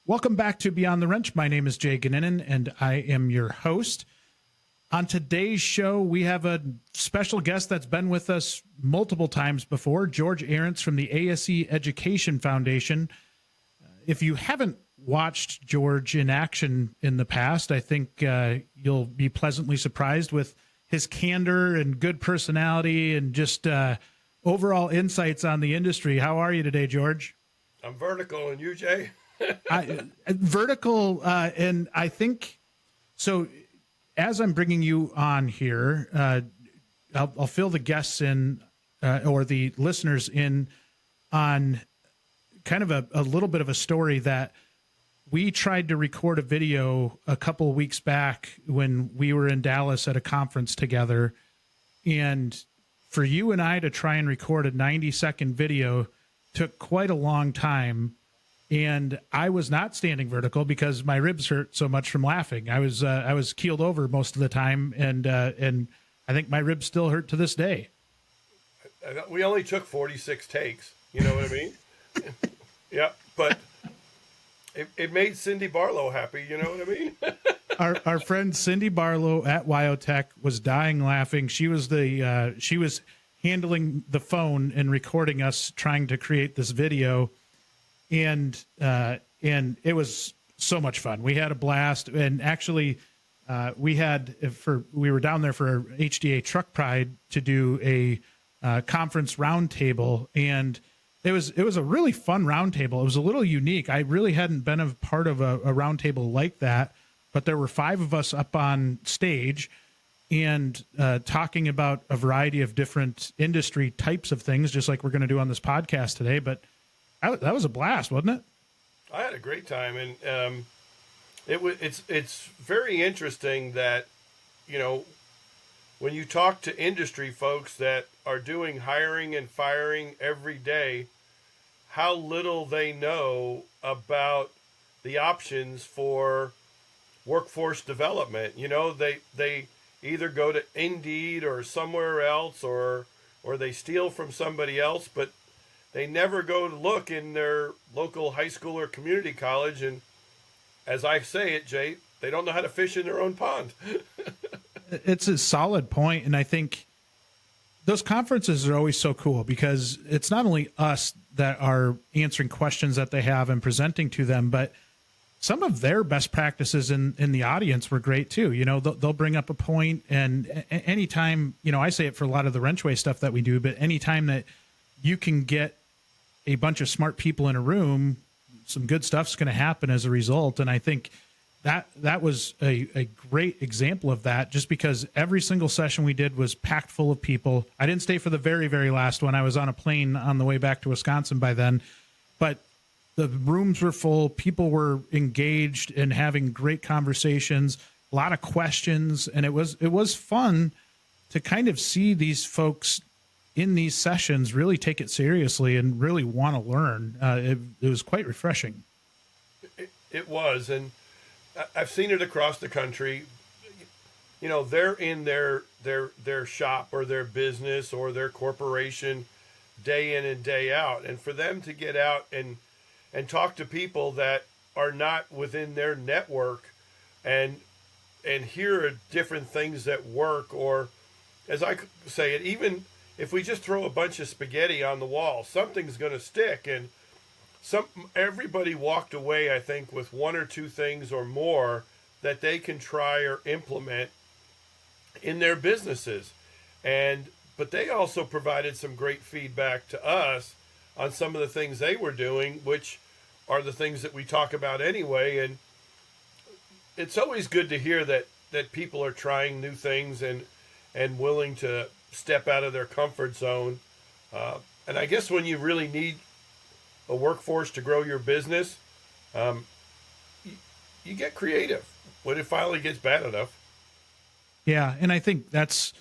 Welcome back to Beyond the Wrench. My name is Jay Goninen, and I am your host. On today's show, we have a special guest that's been with us multiple times before, George.arrants from the ASE Education Foundation. If you haven't watched George in action in the past, I think you'll be pleasantly surprised with his candor and good personality and just overall insights on the industry. How are you today, George? I'm vertical, and you, Jay? Vertical, and I think so. As I'm bringing you on here, I'll fill the guests in or the listeners in on kind of a little bit of a story that we tried to record a video a couple of weeks back when we were in Dallas at a conference together, and for you and I to try and record a 90-second video took quite a long time. And I was not standing vertical because my ribs hurt so much from laughing. I was keeled over most of the time, and I think my ribs still hurt to this day. We only took 46 takes. You know what I mean? Yeah, but it made Cindy Barlow happy. You know what I mean? Our friend Cindy Barlow at Wyotech was dying laughing. She was she was handling the phone and recording us trying to create this video. And it was so much fun. We had a blast, and actually, we were down there for HDA Truck Pride to do a conference roundtable, and it was a really fun roundtable. It was a little unique. I really hadn't been a part of a roundtable like that, but there were 5 of us up on stage and talking about a variety of different industry types of things, just like we're going to do on this podcast today. But that was a blast, wasn't it? I had a great time, and it's very interesting that, you know, when you talk to industry folks that are doing hiring and firing every day, how little they know about the options for workforce development. You know, they either go to Indeed or somewhere else, or they steal from somebody else, but they never go to look in their local high school or community college. And as I say it, Jay, they don't know how to fish in their own pond. It's a solid point. And I think those conferences are always so cool because it's not only us that are answering questions that they have and presenting to them, but some of their best practices in the audience were great too. You know, they'll bring up a point, and anytime, you know, I say it for a lot of the WrenchWay stuff that we do, but anytime that you can get a bunch of smart people in a room, some good stuff's going to happen as a result. And I think that was a great example of that, just because every single session we did was packed full of people. I didn't stay for the very, very last one. I was on a plane on the way back to Wisconsin by then, but the rooms were full. People were engaged and having great conversations, a lot of questions. And it was fun to kind of see these folks in these sessions really take it seriously and really want to learn. It was quite refreshing. It was, and I've seen it across the country. You know, they're in their shop or their business or their corporation day in and day out, and for them to get out and talk to people that are not within their network and hear different things that work, or as I say it, even if we just throw a bunch of spaghetti on the wall, something's going to stick. And everybody walked away, I think, with 1 or 2 things or more that they can try or implement in their businesses. But they also provided some great feedback to us on some of the things they were doing, which are the things that we talk about anyway. And it's always good to hear that people are trying new things and willing to step out of their comfort zone. And I guess when you really need a workforce to grow your business, you get creative when it finally gets bad enough. Yeah, and I think that's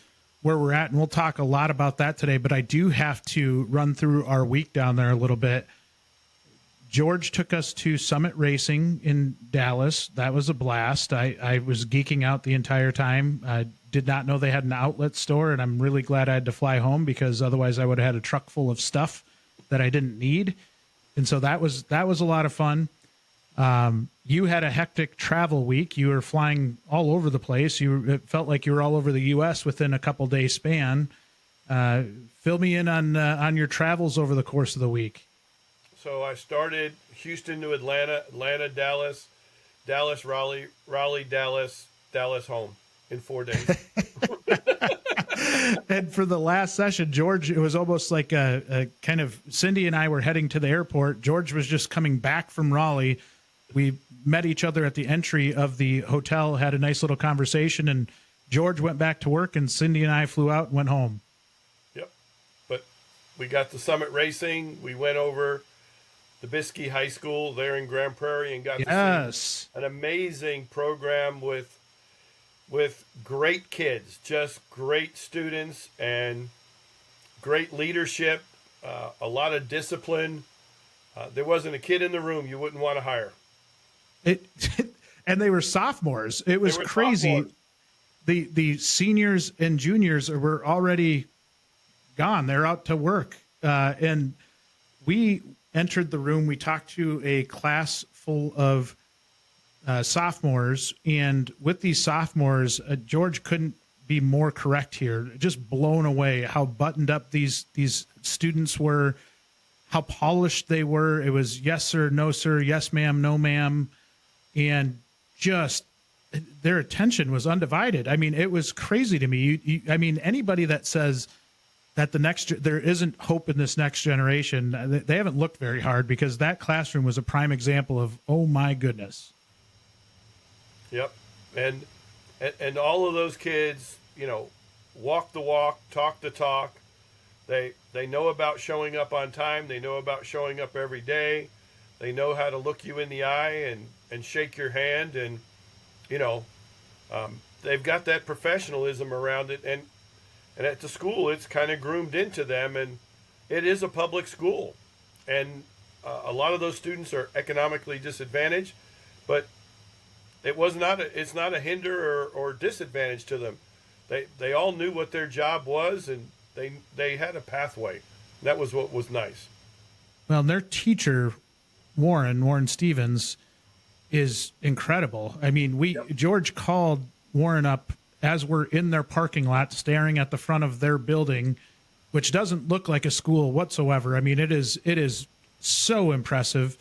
where we're at, and we'll talk a lot about that today, but I do have to run through our week down there a little bit. George took us to Summit Racing in Dallas. That was a blast. I was geeking out the entire time. I did not know they had an outlet store, and I'm really glad I had to fly home because otherwise I would have had a truck full of stuff that I didn't need. And so that was a lot of fun. You had a hectic travel week. You were flying all over the place. It felt like you were all over the U.S. within a couple days span. Fill me in on your travels over the course of the week. So I started Houston to Atlanta, Atlanta, Dallas, Dallas, Raleigh, Raleigh, Dallas, Dallas home in 4 days. And for the last session, George, it was almost like a kind of, Cindy and I were heading to the airport. George was just coming back from Raleigh. We met each other at the entry of the hotel, had a nice little conversation, and George went back to work, and Cindy and I flew out and went home. Yep. But we got the Summit Racing. We went over the Biscayne High School there in Grand Prairie and got to see an amazing program with great kids, just great students and great leadership, a lot of discipline. There wasn't a kid in the room you wouldn't want to hire. And they were sophomores. It was crazy. Sophomores. The seniors and juniors were already gone. They're out to work. And we entered the room. We talked to a class full of sophomores, and with these sophomores, George couldn't be more correct here. Just blown away how buttoned up these students were, how polished they were. It was yes sir, no sir, yes ma'am, no ma'am, and just their attention was undivided. I mean, it was crazy to me. I mean, anybody that says that there isn't hope in this next generation, they haven't looked very hard, because that classroom was a prime example of, oh my goodness. Yep. And all of those kids, walk the walk, talk the talk. They know about showing up on time. They know about showing up every day. They know how to look you in the eye and shake your hand. And, they've got that professionalism around it. And at the school, it's kind of groomed into them. And it is a public school. And a lot of those students are economically disadvantaged, but it's not a hinder or disadvantage to them. They all knew what their job was, and they had a pathway. That was what was nice. Well, their teacher, Warren Stevens, is incredible. I mean, George called Warren up as we're in their parking lot, staring at the front of their building, which doesn't look like a school whatsoever. I mean, it is so impressive.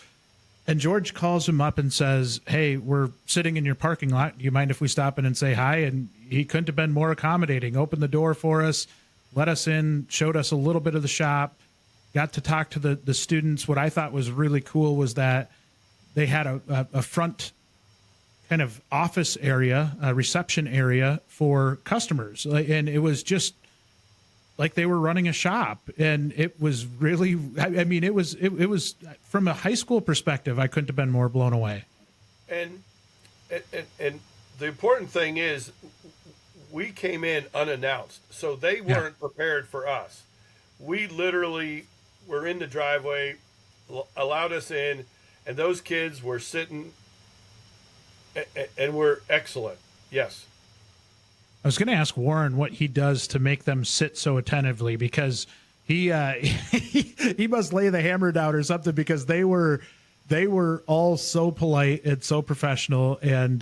And George calls him up and says, hey, we're sitting in your parking lot. Do you mind if we stop in and say hi? And he couldn't have been more accommodating. Opened the door for us, let us in, showed us a little bit of the shop, got to talk to the students. What I thought was really cool was that they had a front kind of office area, a reception area for customers. And it was just like they were running a shop, and it was really, I mean, it was from a high school perspective, I couldn't have been more blown away. And the important thing is we came in unannounced, so they weren't prepared for us. We literally were in the driveway, allowed us in, and those kids were sitting and were excellent. Yes. I was going to ask Warren what he does to make them sit so attentively, because he must lay the hammer down or something, because they were all so polite and so professional. And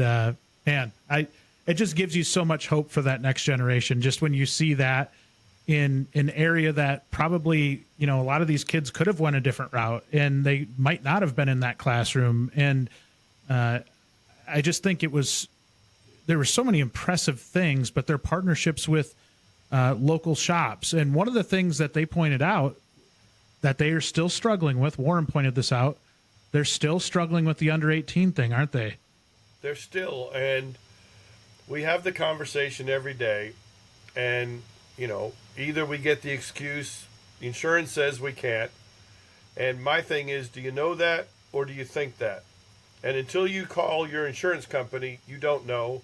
it just gives you so much hope for that next generation. Just when you see that in an area that probably, a lot of these kids could have went a different route, and they might not have been in that classroom. And I just think there were so many impressive things, but their partnerships with local shops. And one of the things that they pointed out that they are still struggling with, Warren pointed this out, they're still struggling with the under 18 thing, aren't they? They're still, and we have the conversation every day, and, either we get the excuse, the insurance says we can't, and my thing is, do you know that, or do you think that? And until you call your insurance company, you don't know.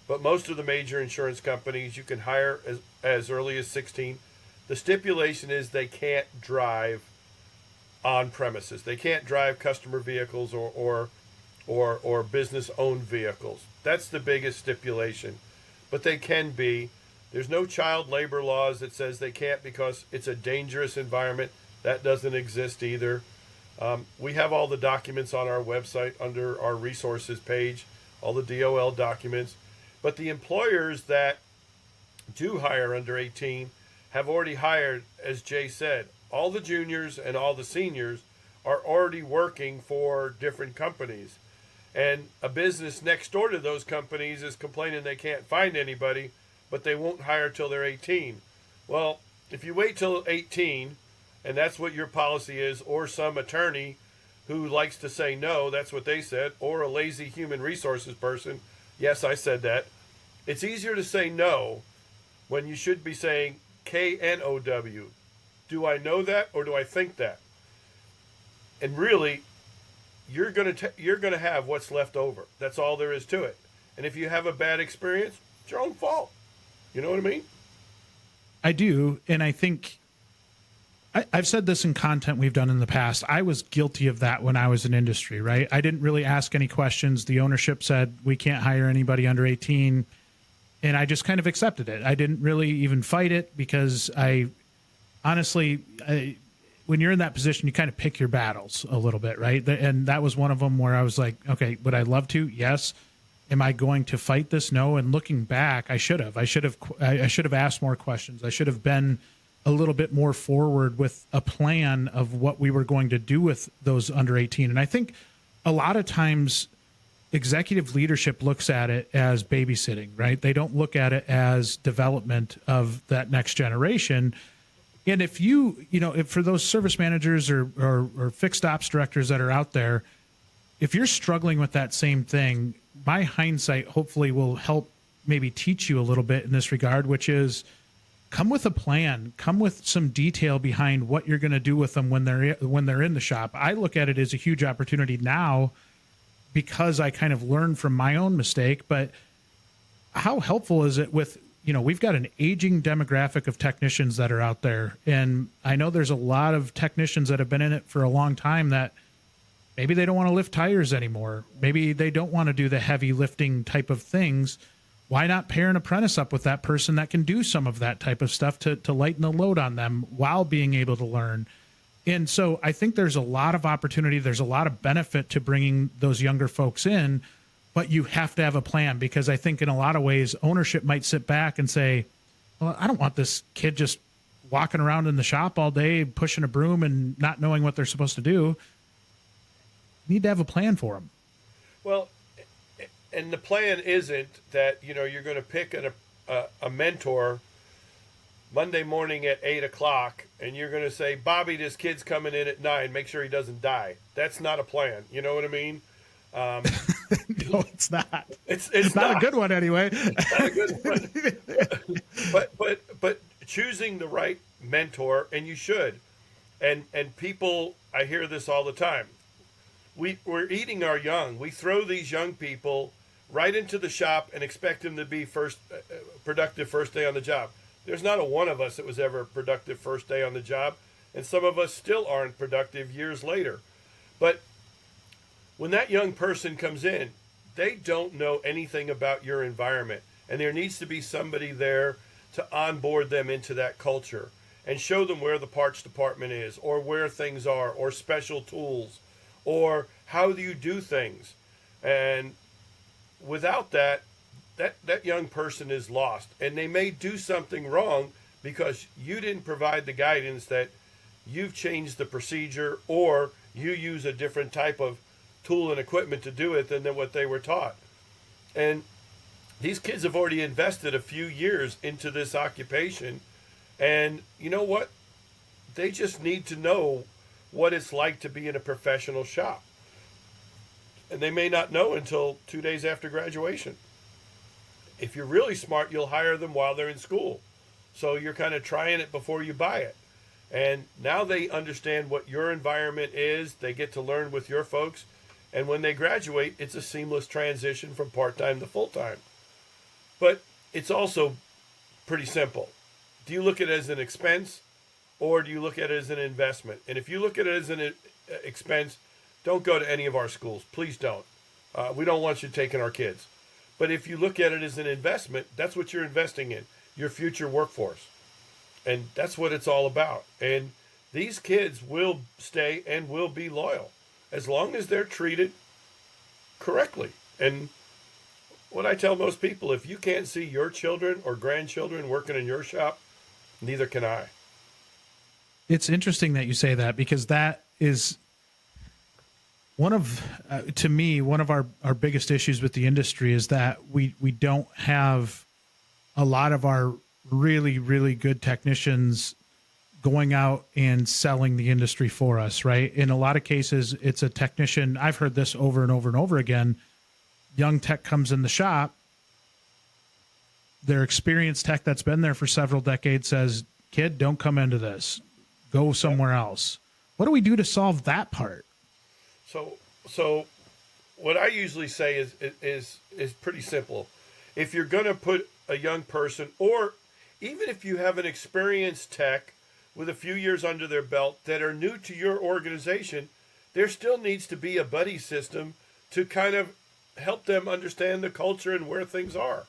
But most of the major insurance companies you can hire as early as 16. The stipulation is they can't drive on premises. They can't drive customer vehicles or business owned vehicles. That's the biggest stipulation. But they can be. There's no child labor laws that says they can't because it's a dangerous environment. That doesn't exist either. We have all the documents on our website under our resources page, all the DOL documents. But the employers that do hire under 18 have already hired, as Jay said, all the juniors and all the seniors are already working for different companies. And a business next door to those companies is complaining they can't find anybody, but they won't hire till they're 18. Well, if you wait till 18, and that's what your policy is, or some attorney who likes to say no, that's what they said, or a lazy human resources person, yes, I said that. It's easier to say no when you should be saying KNOW. Do I know that or do I think that? And really, you're gonna have what's left over. That's all there is to it. And if you have a bad experience, it's your own fault. You know what I mean? I do. And I think I've said this in content we've done in the past. I was guilty of that when I was in industry, right? I didn't really ask any questions. The ownership said, we can't hire anybody under 18. And I just kind of accepted it. I didn't really even fight it because honestly, when you're in that position, you kind of pick your battles a little bit, right? And that was one of them where I was like, okay, would I love to? Yes. Am I going to fight this? No. And looking back, I should have asked more questions. I should have been a little bit more forward with a plan of what we were going to do with those under 18. And I think a lot of times executive leadership looks at it as babysitting, right? They don't look at it as development of that next generation. And if if for those service managers or fixed ops directors that are out there, if you're struggling with that same thing, my hindsight hopefully will help maybe teach you a little bit in this regard, which is come with a plan, come with some detail behind what you're going to do with them when they're in the shop. I look at it as a huge opportunity now because I kind of learned from my own mistake, but how helpful is it with, we've got an aging demographic of technicians that are out there. And I know there's a lot of technicians that have been in it for a long time that maybe they don't want to lift tires anymore. Maybe they don't want to do the heavy lifting type of things. Why not pair an apprentice up with that person that can do some of that type of stuff to lighten the load on them while being able to learn? And so I think there's a lot of opportunity. There's a lot of benefit to bringing those younger folks in, but you have to have a plan because I think in a lot of ways, ownership might sit back and say, well, I don't want this kid just walking around in the shop all day, pushing a broom and not knowing what they're supposed to do. You need to have a plan for them. Well, and the plan isn't that, you're going to pick a mentor Monday morning at 8:00 and you're going to say, Bobby, this kid's coming in at 9, make sure he doesn't die. That's not a plan. You know what I mean? No, it's not. It's not a good one anyway. It's not a good one. But choosing the right mentor, and you should. And people, I hear this all the time. We're eating our young. We throw these young people right into the shop and expect them to be productive first day on the job. There's not a one of us that was ever productive first day on the job, and some of us still aren't productive years later. But when that young person comes in, they don't know anything about your environment, and there needs to be somebody there to onboard them into that culture and show them where the parts department is, or where things are, or special tools, or how do you do things. And without that young person is lost, and they may do something wrong because you didn't provide the guidance, that you've changed the procedure, or you use a different type of tool and equipment to do it than what they were taught. And these kids have already invested a few years into this occupation, and you know what? They just need to know what it's like to be in a professional shop. And they may not know until 2 days after graduation. If you're really smart, you'll hire them while they're in school. So you're kind of trying it before you buy it. And now they understand what your environment is. They get to learn with your folks. And when they graduate, it's a seamless transition from part-time to full-time. But it's also pretty simple. Do you look at it as an expense, or do you look at it as an investment? And if you look at it as an expense, don't go to any of our schools. Please don't. We don't want you taking our kids. But if you look at it as an investment, that's what you're investing in, your future workforce. And that's what it's all about. And these kids will stay and will be loyal as long as they're treated correctly. And what I tell most people, if you can't see your children or grandchildren working in your shop, neither can I. It's interesting that you say that, because that is one of, to me, one of our biggest issues with the industry is that we don't have a lot of our really, really good technicians going out and selling the industry for us, right? In a lot of cases, it's a technician. I've heard this over and over and over again. Young tech comes in the shop. Their experienced tech that's been there for several decades says, kid, don't come into this. Go somewhere else. What do we do to solve that part? So what I usually say is pretty simple. If you're going to put a young person, or even if you have an experienced tech with a few years under their belt that are new to your organization, there still needs to be a buddy system to kind of help them understand the culture and where things are.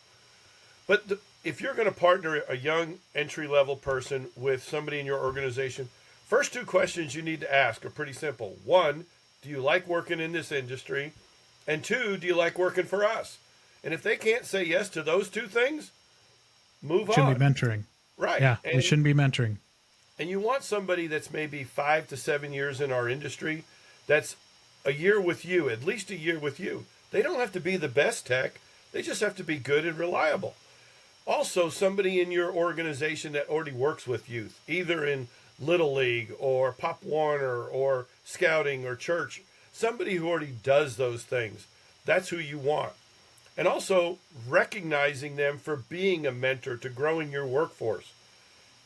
But if you're going to partner a young entry-level person with somebody in your organization, first two questions you need to ask are pretty simple. One, do you like working in this industry? And two, do you like working for us? And if they can't say yes to those two things, move on. Shouldn't be mentoring. Right. Yeah, and, we shouldn't be mentoring. And you want somebody that's maybe 5 to 7 years in our industry, that's a year with you, at least a year with you. They don't have to be the best tech. They just have to be good and reliable. Also, somebody in your organization that already works with youth, either in Little League or Pop Warner or scouting or church, somebody who already does those things. That's who you want. And also recognizing them for being a mentor to growing your workforce.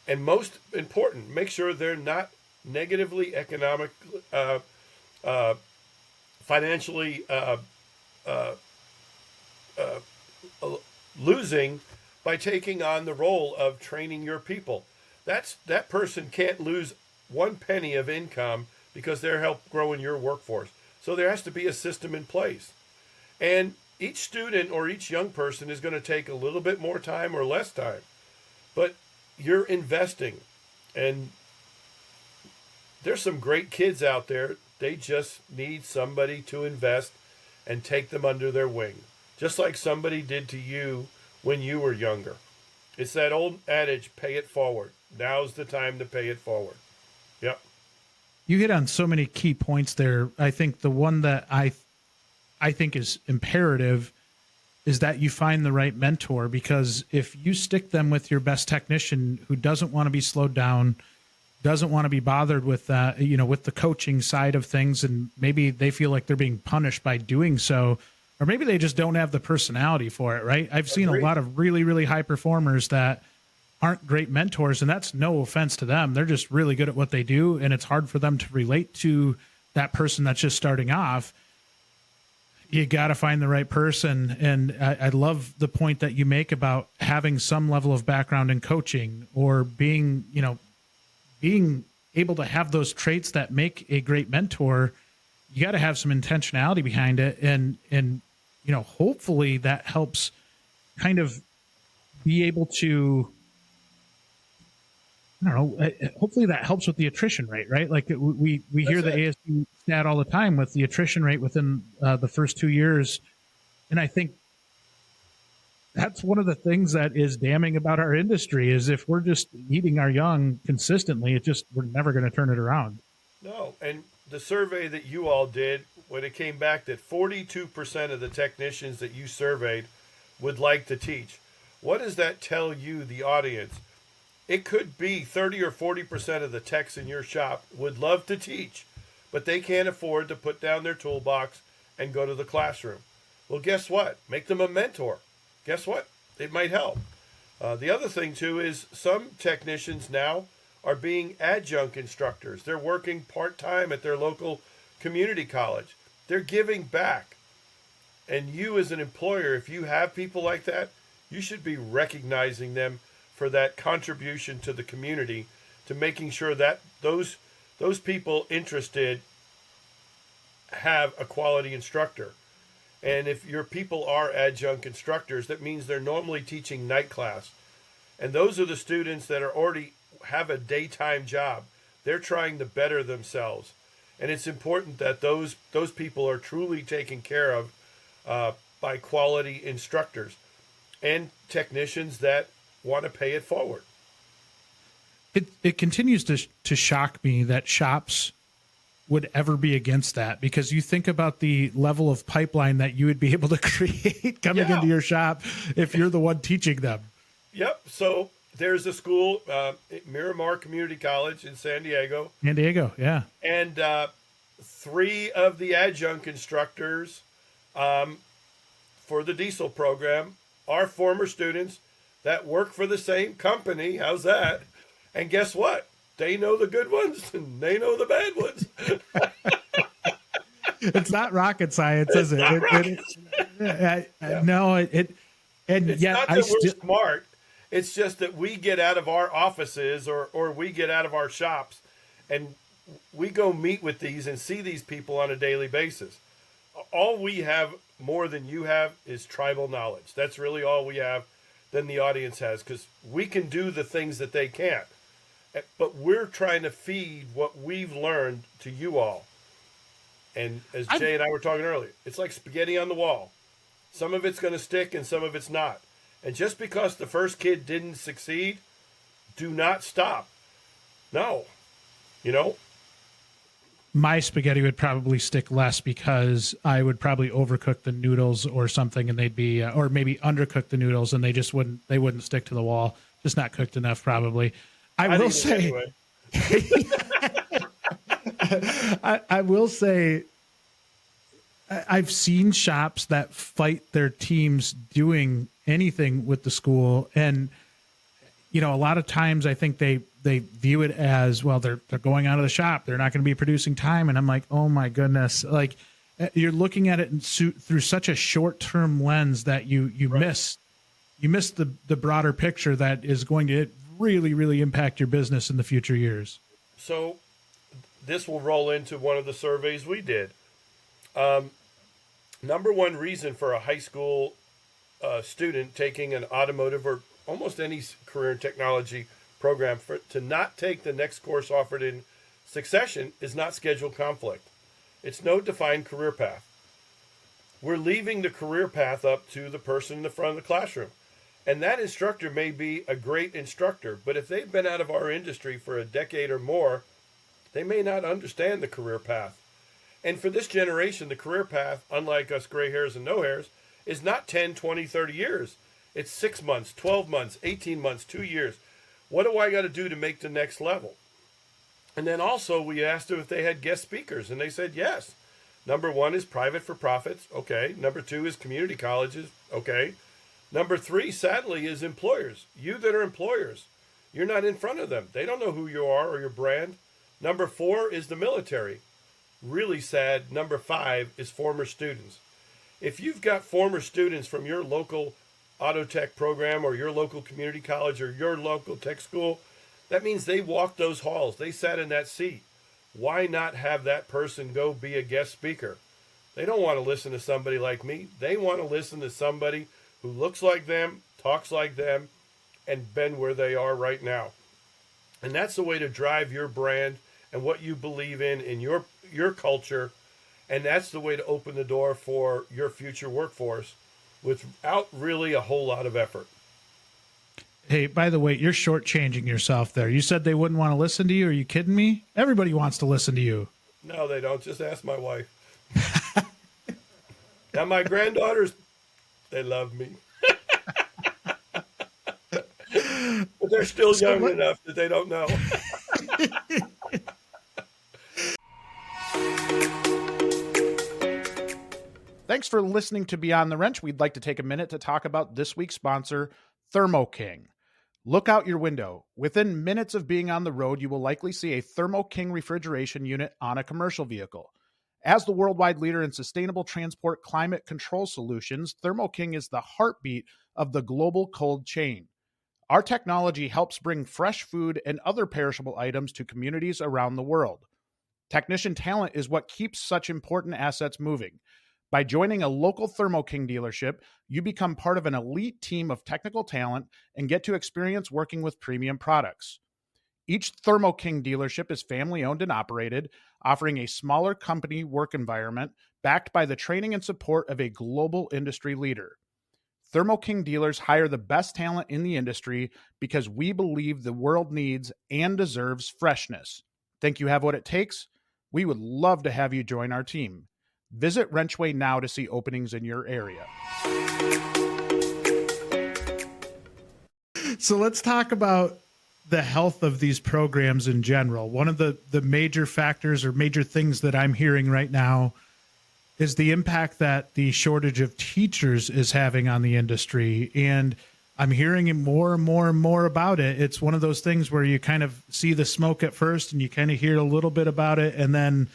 And most important, make sure they're not negatively financially losing by taking on the role of training your people. That person can't lose one penny of income because they're help growing your workforce. So there has to be a system in place. And each student or each young person is going to take a little bit more time or less time. But you're investing. And there's some great kids out there. They just need somebody to invest and take them under their wing. Just like somebody did to you when you were younger. It's that old adage, pay it forward. Now's the time to pay it forward. Yep. You hit on so many key points there. I think the one that I think is imperative is that you find the right mentor, because if you stick them with your best technician who doesn't want to be slowed down, doesn't want to be bothered with that, with the coaching side of things, and maybe they feel like they're being punished by doing so, or maybe they just don't have the personality for it, right? I've seen a lot of really, really high performers that aren't great mentors, and that's no offense to them. They're just really good at what they do, and it's hard for them to relate to that person that's just starting off. You got to find the right person. And I love the point that you make about having some level of background in coaching, or being able to have those traits that make a great mentor. You got to have some intentionality behind it. And hopefully that helps kind of be able to, hopefully that helps with the attrition rate, right? Like we hear the ASE stat all the time with the attrition rate within the first 2 years. And I think that's one of the things that is damning about our industry, is if we're just eating our young consistently, we're never going to turn it around. No. And the survey that you all did, when it came back that 42% of the technicians that you surveyed would like to teach. What does that tell you, the audience? It could be 30 or 40% of the techs in your shop would love to teach, but they can't afford to put down their toolbox and go to the classroom. Well, guess what? Make them a mentor. Guess what? It might help. The other thing, too, is some technicians now are being adjunct instructors. They're working part-time at their local community college. They're giving back. And you as an employer, if you have people like that, you should be recognizing them for that contribution to the community, to making sure that those people interested have a quality instructor. And if your people are adjunct instructors, that means they're normally teaching night class. And those are the students that are already have a daytime job. They're trying to better themselves. And it's important that those people are truly taken care of by quality instructors and technicians that want to pay it forward. It continues to shock me that shops would ever be against that, because you think about the level of pipeline that you would be able to create coming into your shop if you're the one teaching them. Yep. So there's a school, Miramar Community College in San Diego. San Diego, yeah. And 3 of the adjunct instructors for the diesel program are former students that work for the same company. How's that? And guess what? They know the good ones and they know the bad ones. It's not rocket science, is it? No, and it's yet not that we're smart. It's just that we get out of our offices or we get out of our shops and we go meet with these and see these people on a daily basis. All we have more than you have is tribal knowledge. That's really all we have than the audience has, because we can do the things that they can't. But we're trying to feed what we've learned to you all. And as Jay and I were talking earlier, it's like spaghetti on the wall. Some of it's going to stick and some of it's not. And just because the first kid didn't succeed, do not stop. No. My spaghetti would probably stick less because I would probably overcook the noodles or something, and they'd be, or maybe undercook the noodles, and they wouldn't stick to the wall. Just not cooked enough, probably. I will say, I will say, I've seen shops that fight their teams doing anything with the school. And, a lot of times I think they view it as, well, they're going out of the shop. They're not going to be producing time. And I'm like, oh my goodness. Like, you're looking at it through such a short-term lens that you miss the broader picture that is going to really, really impact your business in the future years. So this will roll into one of the surveys we did. Number one reason for a high school student taking an automotive or almost any career in technology program to not take the next course offered in succession is not scheduled conflict. It's no defined career path. We're leaving the career path up to the person in the front of the classroom. And that instructor may be a great instructor, but if they've been out of our industry for a decade or more, they may not understand the career path. And for this generation, the career path, unlike us gray hairs and no hairs, is not 10, 20, 30 years. It's 6 months, 12 months, 18 months, 2 years. What do I got to do to make the next level? And then also we asked them if they had guest speakers, and they said yes. Number 1 is private for profits. Okay. Number 2 is community colleges. Okay. Number 3, sadly, is employers. You that are employers, you're not in front of them. They don't know who you are or your brand. Number 4 is the military. Really sad. Number 5 is former students. If you've got former students from your local auto tech program or your local community college or your local tech school, that means they walked those halls. They sat in that seat. Why not have that person go be a guest speaker? They don't want to listen to somebody like me. They want to listen to somebody who looks like them, talks like them, and been where they are right now. And that's the way to drive your brand and what you believe in your culture. And that's the way to open the door for your future workforce without really a whole lot of effort. Hey, by the way, you're shortchanging yourself there. You said they wouldn't want to listen to you. Are you kidding me? Everybody wants to listen to you. No, they don't. Just ask my wife. Now, my granddaughters, they love me. But they're still young enough that they don't know. Thanks for listening to Beyond the Wrench. We'd like to take a minute to talk about this week's sponsor, Thermo King. Look out your window. Within minutes of being on the road, you will likely see a Thermo King refrigeration unit on a commercial vehicle. As the worldwide leader in sustainable transport climate control solutions, Thermo King is the heartbeat of the global cold chain. Our technology helps bring fresh food and other perishable items to communities around the world. Technician talent is what keeps such important assets moving. By joining a local Thermo King dealership, you become part of an elite team of technical talent and get to experience working with premium products. Each Thermo King dealership is family owned and operated, offering a smaller company work environment backed by the training and support of a global industry leader. Thermo King dealers hire the best talent in the industry because we believe the world needs and deserves freshness. Think you have what it takes? We would love to have you join our team. Visit WrenchWay now to see openings in your area. So let's talk about the health of these programs in general. One of the major factors or major things that I'm hearing right now is the impact that the shortage of teachers is having on the industry. And I'm hearing more and more and more about it. It's one of those things where you kind of see the smoke at first and you kind of hear a little bit about it. And then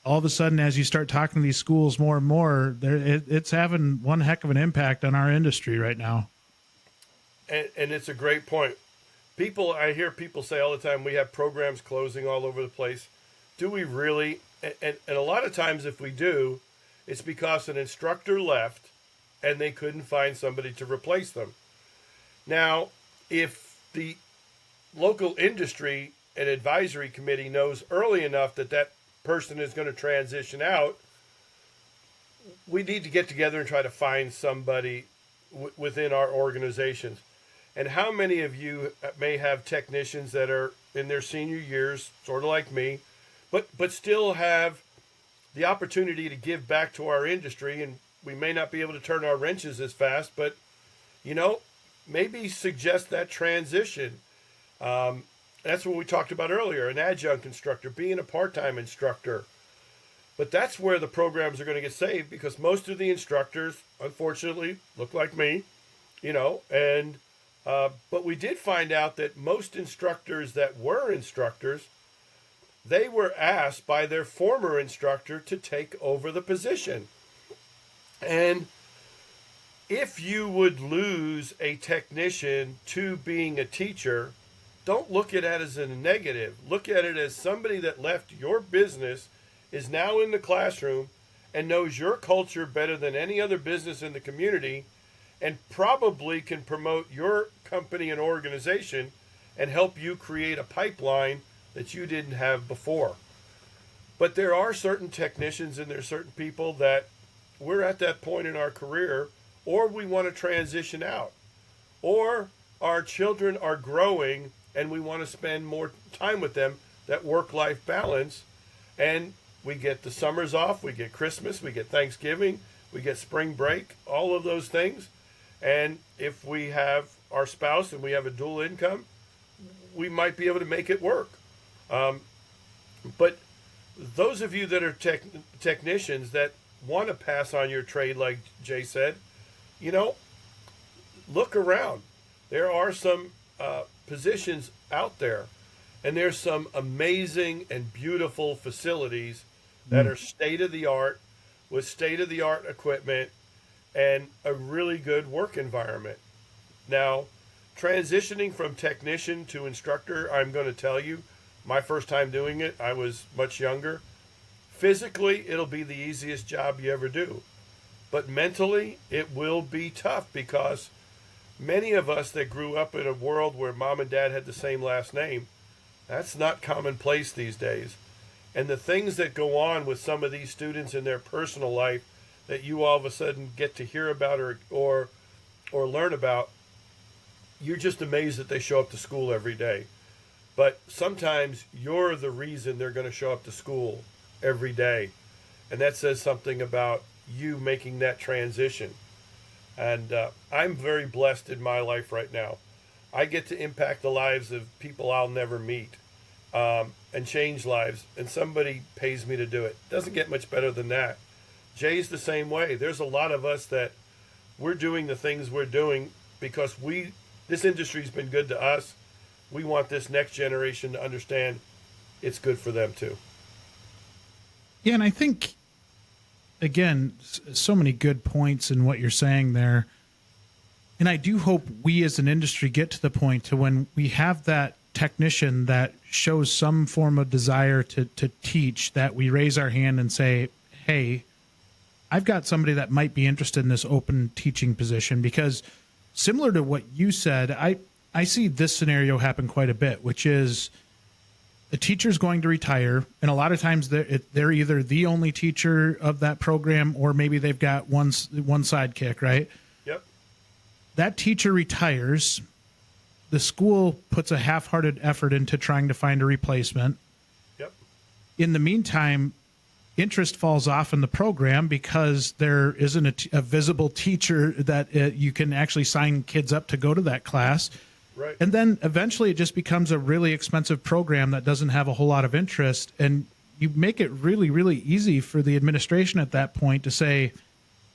all of a sudden, as you start talking to these schools more and more, it's having one heck of an impact on our industry right now. And it's a great point. I hear people say all the time, we have programs closing all over the place. Do we really? And a lot of times if we do, it's because an instructor left and they couldn't find somebody to replace them. Now, if the local industry and advisory committee knows early enough that that person is going to transition out, we need to get together and try to find somebody within our organizations. And how many of you may have technicians that are in their senior years, sort of like me, but still have the opportunity to give back to our industry, and we may not be able to turn our wrenches as fast, but maybe suggest that transition. That's what we talked about earlier, an adjunct instructor, being a part-time instructor. But that's where the programs are going to get saved, because most of the instructors, unfortunately, look like me, but we did find out that most instructors that were instructors, they were asked by their former instructor to take over the position. And if you would lose a technician to being a teacher, don't look at it as a negative. Look at it as somebody that left your business, is now in the classroom, and knows your culture better than any other business in the community, and probably can promote your company and organization and help you create a pipeline that you didn't have before. But there are certain technicians and there's certain people that we're at that point in our career, or we want to transition out, or our children are growing and we want to spend more time with them, that work-life balance. And we get the summers off, we get Christmas, we get Thanksgiving, we get spring break, all of those things. And if we have our spouse and we have a dual income, we might be able to make it work. But those of you that are technicians that want to pass on your trade, like Jay said, look around. There are some positions out there, and there's some amazing and beautiful facilities that are state-of-the-art, with state-of-the-art equipment and a really good work environment. Now, transitioning from technician to instructor, I'm going to tell you, my first time doing it, I was much younger. Physically, it'll be the easiest job you ever do. But mentally, it will be tough, because many of us that grew up in a world where mom and dad had the same last name, that's not commonplace these days. And the things that go on with some of these students in their personal life that you all of a sudden get to hear about or learn about, you're just amazed that they show up to school every day. But sometimes you're the reason they're going to show up to school every day. And that says something about you making that transition. And I'm very blessed in my life right now. I get to impact the lives of people I'll never meet, and change lives. And somebody pays me to do it. Doesn't get much better than that. Jay's the same way. There's a lot of us that we're doing the things we're doing because this industry's been good to us. We want this next generation to understand it's good for them too. Yeah, and I think, again, so many good points in what you're saying there. And I do hope we as an industry get to the point to when we have that technician that shows some form of desire to teach, that we raise our hand and say, hey, I've got somebody that might be interested in this open teaching position. Because similar to what you said, I see this scenario happen quite a bit, which is a teacher's going to retire, and a lot of times they're either the only teacher of that program, or maybe they've got one sidekick, right? Yep. That teacher retires. The school puts a half-hearted effort into trying to find a replacement. Yep. In the meantime, interest falls off in the program because there isn't a visible teacher that you can actually sign kids up to go to that class. Right. And then eventually it just becomes a really expensive program that doesn't have a whole lot of interest. And you make it really, really easy for the administration at that point to say,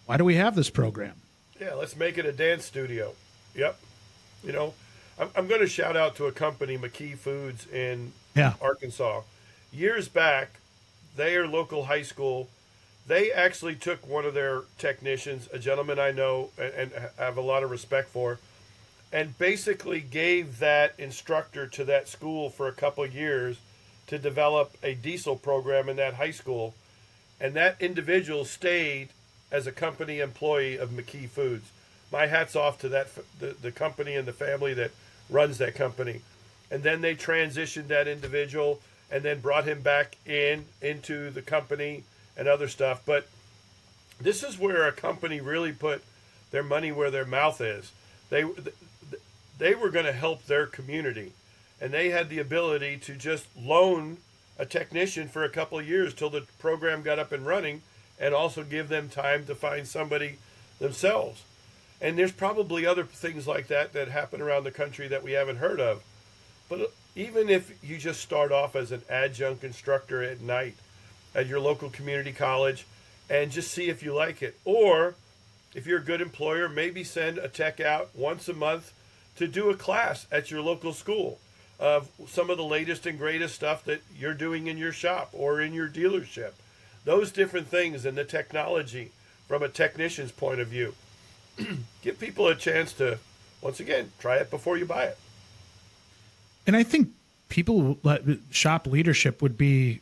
why do we have this program? Yeah, let's make it a dance studio. Yep. I'm going to shout out to a company, McKee Foods in Arkansas. Years back, their local high school, they actually took one of their technicians, a gentleman I know and have a lot of respect for, and basically gave that instructor to that school for a couple of years to develop a diesel program in that high school. And that individual stayed as a company employee of McKee Foods. My hat's off to the company and the family that runs that company. And then they transitioned that individual and then brought him back into the company and other stuff. But this is where a company really put their money where their mouth is. They were going to help their community, and they had the ability to just loan a technician for a couple of years till the program got up and running, and also give them time to find somebody themselves. And there's probably other things like that happen around the country that we haven't heard of. But even if you just start off as an adjunct instructor at night at your local community college and just see if you like it, or if you're a good employer, maybe send a tech out once a month to do a class at your local school of some of the latest and greatest stuff that you're doing in your shop or in your dealership. Those different things and the technology from a technician's point of view. Give people a chance to, once again, try it before you buy it. And I think shop leadership would be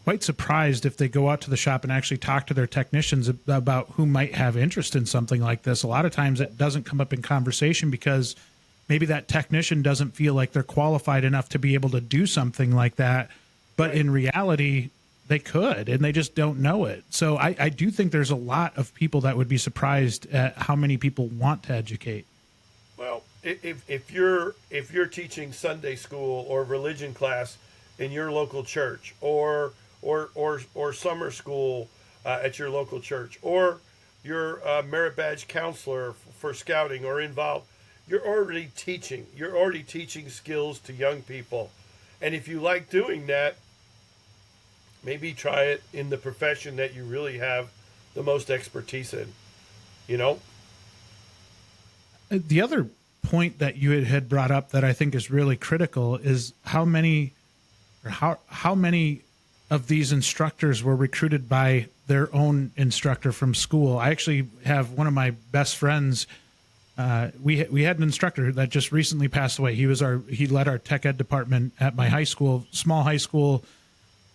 quite surprised if they go out to the shop and actually talk to their technicians about who might have interest in something like this. A lot of times it doesn't come up in conversation because maybe that technician doesn't feel like they're qualified enough to be able to do something like that. But in reality, they could, and they just don't know it. So I do think there's a lot of people that would be surprised at how many people want to educate. Well, if you're teaching Sunday school or religion class in your local church, or summer school at your local church, or you're a merit badge counselor for scouting or involved, you're already teaching skills to young people. And if you like doing that, maybe try it in the profession that you really have the most expertise in, The other point that you had brought up that I think is really critical is how many of these instructors were recruited by their own instructor from school. I actually have one of my best friends. We had an instructor that just recently passed away. He led our tech ed department at my high school, small high school,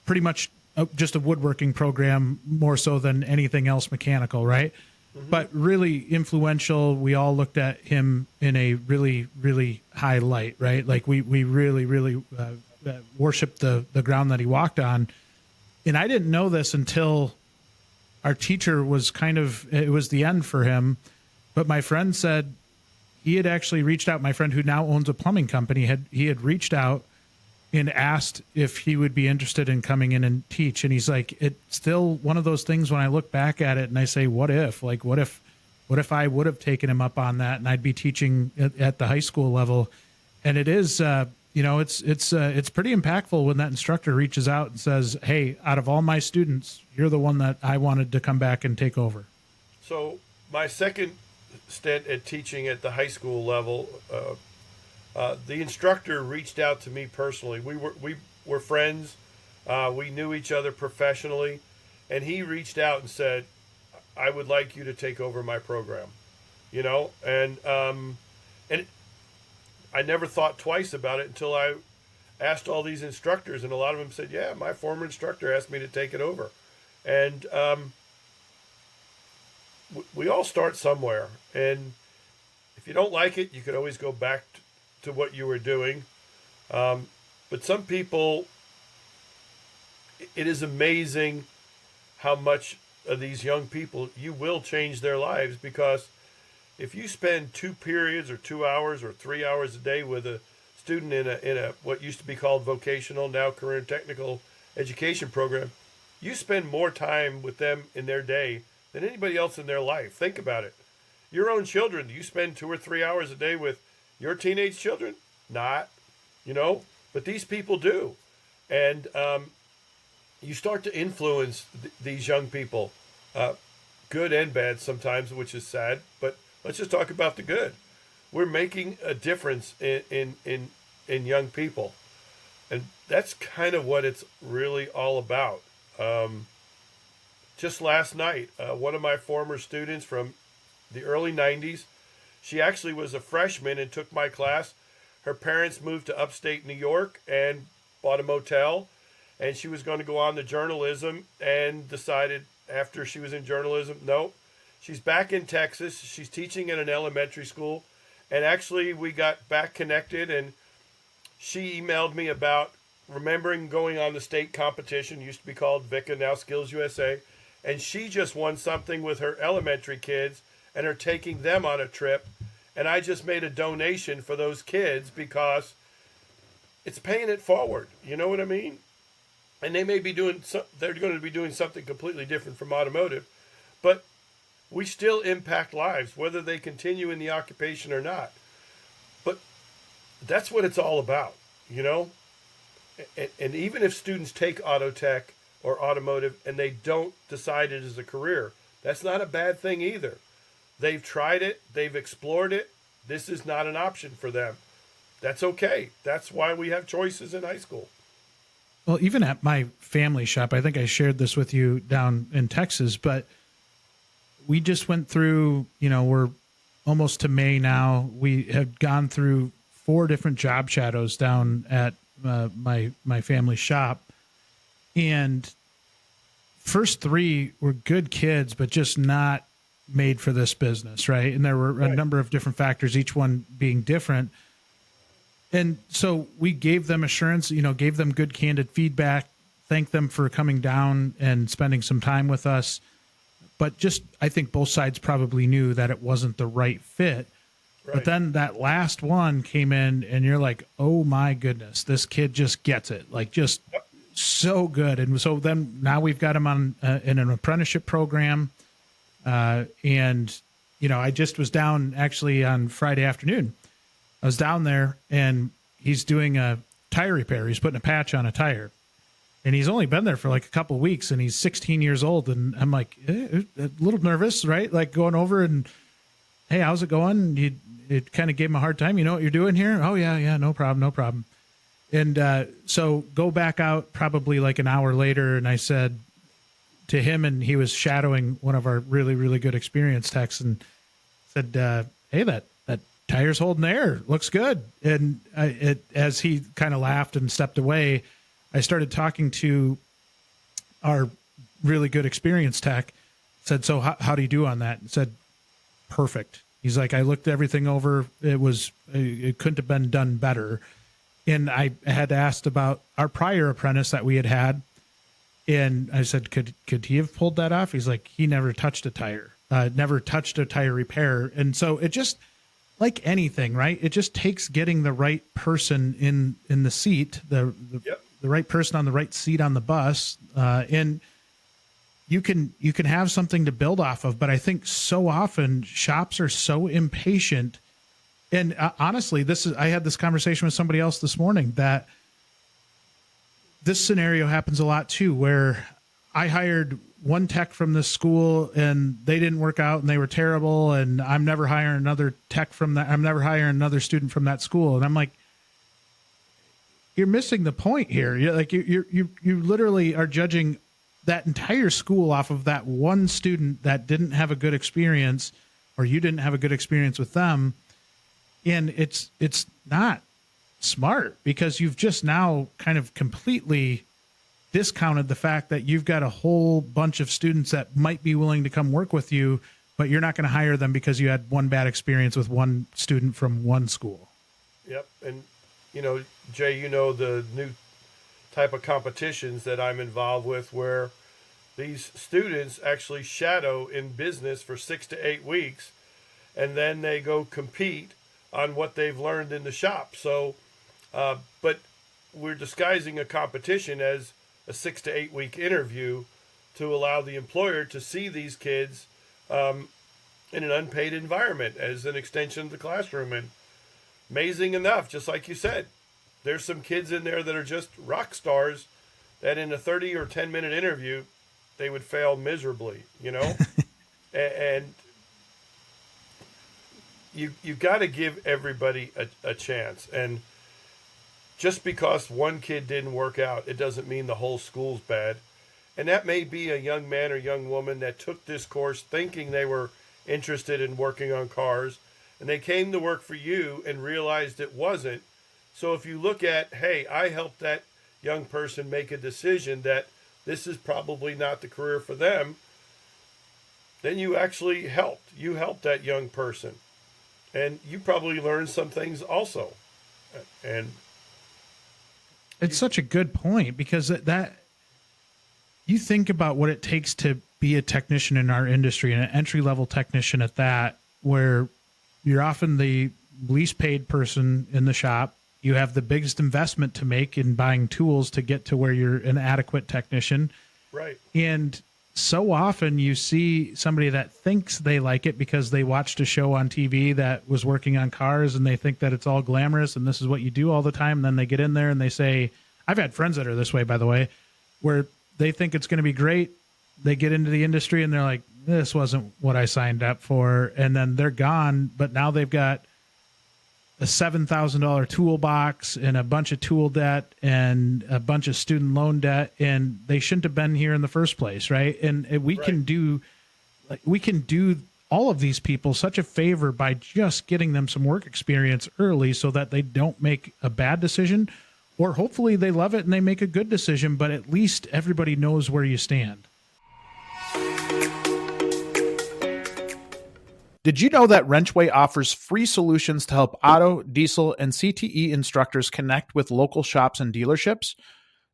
pretty much just a woodworking program more so than anything else mechanical, right? Mm-hmm. But really influential. We all looked at him in a really, really high light, right? Like we really, really worshiped the ground that he walked on. And I didn't know this until our teacher was it was the end for him. But my friend said he had actually reached out. My friend who now owns a plumbing company, he had reached out and asked if he would be interested in coming in and teach. And he's like, it's still one of those things when I look back at it and I say, what if I would have taken him up on that and I'd be teaching at the high school level. And it is, it's pretty impactful when that instructor reaches out and says, hey, out of all my students, you're the one that I wanted to come back and take over. So my second stint at teaching at the high school level, the instructor reached out to me personally. We were friends. We knew each other professionally, and he reached out and said, "I would like you to take over my program," and I never thought twice about it until I asked all these instructors, and a lot of them said, "Yeah, my former instructor asked me to take it over," and we all start somewhere, and if you don't like it, you could always go back to what you were doing. But some people it is amazing how much of these young people you will change their lives, because if you spend 2 periods or 2 hours or 3 hours a day with a student in a what used to be called vocational, now career and technical education program, you spend more time with them in their day than anybody else in their life. Think about it. Your own children, do you spend 2 or 3 hours a day with your teenage children? Not, but these people do. And you start to influence these young people, good and bad sometimes, which is sad, but let's just talk about the good. We're making a difference in young people. And that's kind of what it's really all about. Just last night, one of my former students from the early 90s, she actually was a freshman and took my class. Her parents moved to upstate New York and bought a motel, and she was going to go on to journalism and decided after she was in journalism, nope. She's back in Texas. She's teaching in an elementary school. And actually, we got back connected, and she emailed me about remembering going on the state competition, used to be called VICA, now Skills USA. And she just won something with her elementary kids and are taking them on a trip. And I just made a donation for those kids because it's paying it forward. You know what I mean? And they may be they're going to be doing something completely different from automotive, but we still impact lives, whether they continue in the occupation or not. But that's what it's all about, And even if students take auto tech or automotive and they don't decide it as a career, that's not a bad thing either. They've tried it. They've explored it. This is not an option for them. That's okay. That's why we have choices in high school. Well, even at my family shop, I think I shared this with you down in Texas, but we just went through, we're almost to May now. We have gone through 4 different job shadows down at my family shop. And first 3 were good kids, but just not made for this business, right? And there were a number of different factors, each one being different. And so we gave them assurance, gave them good, candid feedback, thanked them for coming down and spending some time with us. But I think both sides probably knew that it wasn't the right fit. Right. But then that last one came in and you're like, oh my goodness, this kid just gets it. Like just so good. And so then now we've got him on in an apprenticeship program. And I just was down actually on Friday afternoon. I was down there and he's doing a tire repair. He's putting a patch on a tire. And he's only been there for like a couple of weeks and he's 16 years old. And I'm like, a little nervous, right? Like going over and, hey, how's it going? It kind of gave him a hard time. You know what you're doing here? Oh, yeah, no problem. And so go back out probably like an hour later. And I said to him, and he was shadowing one of our really, really good experienced techs, and said, hey, that tire's holding air. Looks good. And as he kind of laughed and stepped away, I started talking to our really good experienced tech. Said, so how do you do on that? And said, perfect. He's like, I looked everything over. It couldn't have been done better. And I had asked about our prior apprentice that we had. And I said, could he have pulled that off? He's like, he never touched a tire, never touched a tire repair. And so it just, like anything, right? It just takes getting the right person in the seat, the right person on the right seat on the bus. And you can have something to build off of. But I think so often shops are so impatient. And honestly, I had this conversation with somebody else this morning that this scenario happens a lot too, where I hired one tech from this school and they didn't work out and they were terrible. And I'm never hiring another tech from that. I'm never hiring another student from that school. And I'm like, you're missing the point here. You literally are judging that entire school off of that one student that didn't have a good experience, or you didn't have a good experience with them. And it's not smart, because you've just now kind of completely discounted the fact that you've got a whole bunch of students that might be willing to come work with you, but you're not going to hire them because you had one bad experience with one student from one school. Yep. And, Jay, the new type of competitions that I'm involved with, where these students actually shadow in business for 6 to 8 weeks, and then they go compete on what they've learned in the shop. So, but we're disguising a competition as a 6 to 8 week interview to allow the employer to see these kids in an unpaid environment as an extension of the classroom. And amazing enough, just like you said, there's some kids in there that are just rock stars that in a 30 or 10-minute interview, they would fail miserably, you know? And you got to give everybody a chance. And just because one kid didn't work out, it doesn't mean the whole school's bad. And that may be a young man or young woman that took this course thinking they were interested in working on cars, and they came to work for you and realized it wasn't. So if you look at, hey, I helped that young person make a decision that this is probably not the career for them, then you actually helped. You helped that young person. And you probably learned some things also. And it's such a good point, because that you think about what it takes to be a technician in our industry, and an entry-level technician at that, where you're often the least paid person in the shop. You have the biggest investment to make in buying tools to get to where you're an adequate technician. right. And so often you see somebody that thinks they like it because they watched a show on TV that was working on cars, and they think that it's all glamorous and this is what you do all the time. And then they get in there and they say, I've had friends that are this way, by the way, where they think it's going to be great. They get into the industry and they're like, this wasn't what I signed up for. And then they're gone, but now they've got a $7,000 toolbox and a bunch of tool debt and a bunch of student loan debt, and they shouldn't have been here in the first place, right? And we Right. can do all of these people such a favor by just getting them some work experience early, so that they don't make a bad decision, or hopefully they love it and they make a good decision, but at least everybody knows where you stand. Did you know that WrenchWay offers free solutions to help auto, diesel, and CTE instructors connect with local shops and dealerships?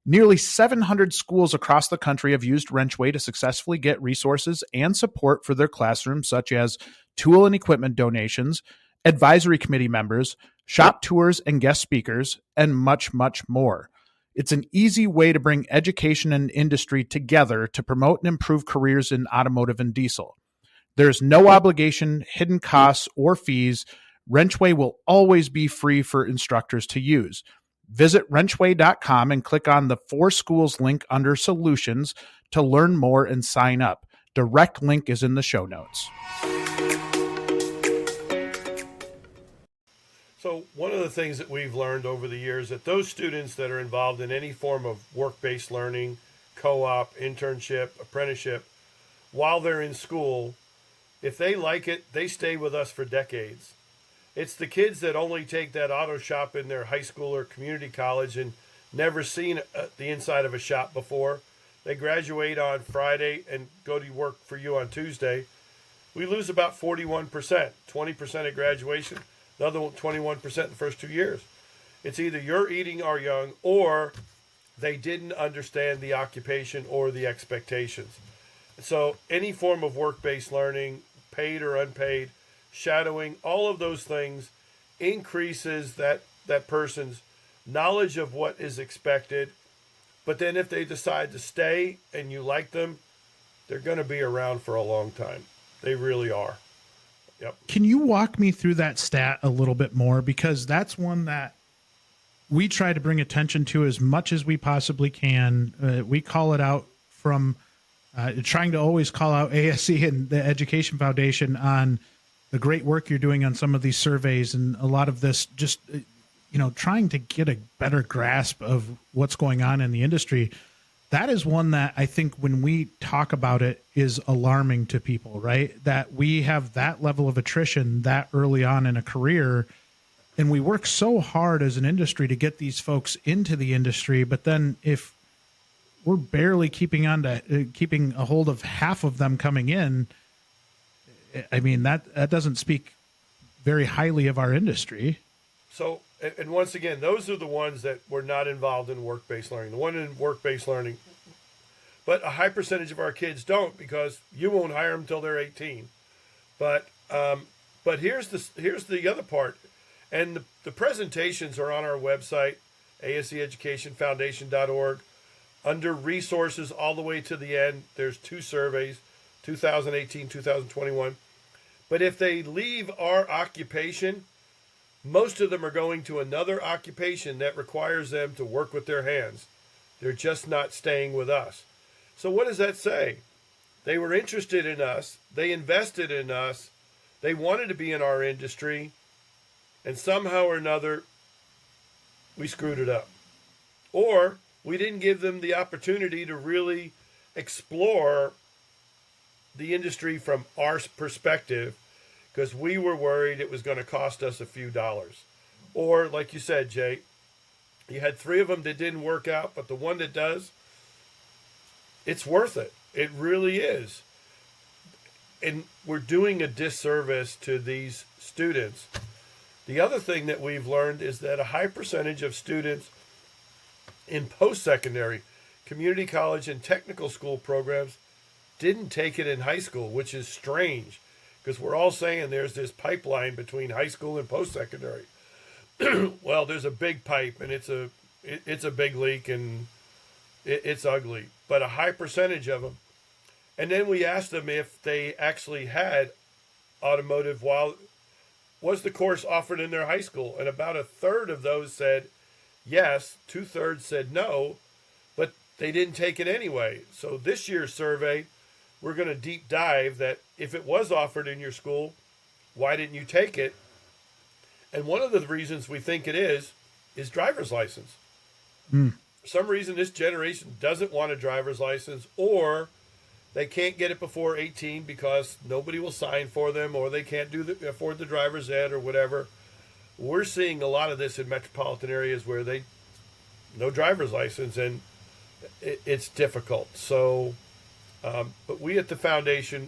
Nearly 700 schools across the country have used WrenchWay to successfully get resources and support for their classrooms, such as tool and equipment donations, advisory committee members, shop tours and guest speakers, and much, much more. It's an easy way to bring education and industry together to promote and improve careers in automotive and diesel. There's no obligation, hidden costs, or fees. WrenchWay will always be free for instructors to use. Visit wrenchway.com and click on the For Schools link under Solutions to learn more and sign up. Direct link is in the show notes. So one of the things that we've learned over the years, that those students that are involved in any form of work-based learning, co-op, internship, apprenticeship, while they're in school, if they like it, they stay with us for decades. It's the kids that only take that auto shop in their high school or community college and never seen the inside of a shop before. They graduate on Friday and go to work for you on Tuesday. We lose about 41%, 20% at graduation, the other 21% the first 2 years. It's either you're eating our young, or they didn't understand the occupation or the expectations. So any form of work-based learning, paid or unpaid, shadowing, all of those things increases that person's knowledge of what is expected. But then if they decide to stay and you like them, they're going to be around for a long time. They really are. Yep. Can you walk me through that stat a little bit more? Because that's one that we try to bring attention to as much as we possibly can. We call it out from trying to always call out ASE and the Education Foundation on the great work you're doing on some of these surveys, and a lot of this just, trying to get a better grasp of what's going on in the industry. That is one that I think when we talk about it is alarming to people, right? That we have that level of attrition that early on in a career, and we work so hard as an industry to get these folks into the industry. But then if we're barely keeping a hold of half of them coming in, I mean, that doesn't speak very highly of our industry. So and once again, those are the ones that were not involved in work-based learning. The one in work-based learning, but a high percentage of our kids don't, because you won't hire them until they're 18. But here's the other part, and the presentations are on our website, ASE Education Foundation.org. Under resources, all the way to the end, there's 2 surveys, 2018, 2021. But if they leave our occupation, most of them are going to another occupation that requires them to work with their hands. They're just not staying with us. So what does that say? They were interested in us. They invested in us. They wanted to be in our industry. And somehow or another, we screwed it up. Or we didn't give them the opportunity to really explore the industry from our perspective, because we were worried it was going to cost us a few dollars. Or, like you said, Jay, you had 3 of them that didn't work out, but the one that does, it's worth it. It really is. And we're doing a disservice to these students. The other thing that we've learned is that a high percentage of students in post-secondary, community college, and technical school programs didn't take it in high school, which is strange, because we're all saying there's this pipeline between high school and post-secondary. Well, there's a big pipe, and it's a big leak, and it's ugly. But a high percentage of them. And then we asked them if they actually had automotive while was the course offered in their high school, and about a third of those said yes, 2/3 said no, but they didn't take it anyway. So this year's survey, we're going to deep dive that if it was offered in your school, why didn't you take it? And one of the reasons we think it is driver's license. For some reason, this generation doesn't want a driver's license, or they can't get it before 18 because nobody will sign for them, or they can't afford the driver's ed or whatever. We're seeing a lot of this in metropolitan areas where no driver's license, and it's difficult. So, but we at the foundation,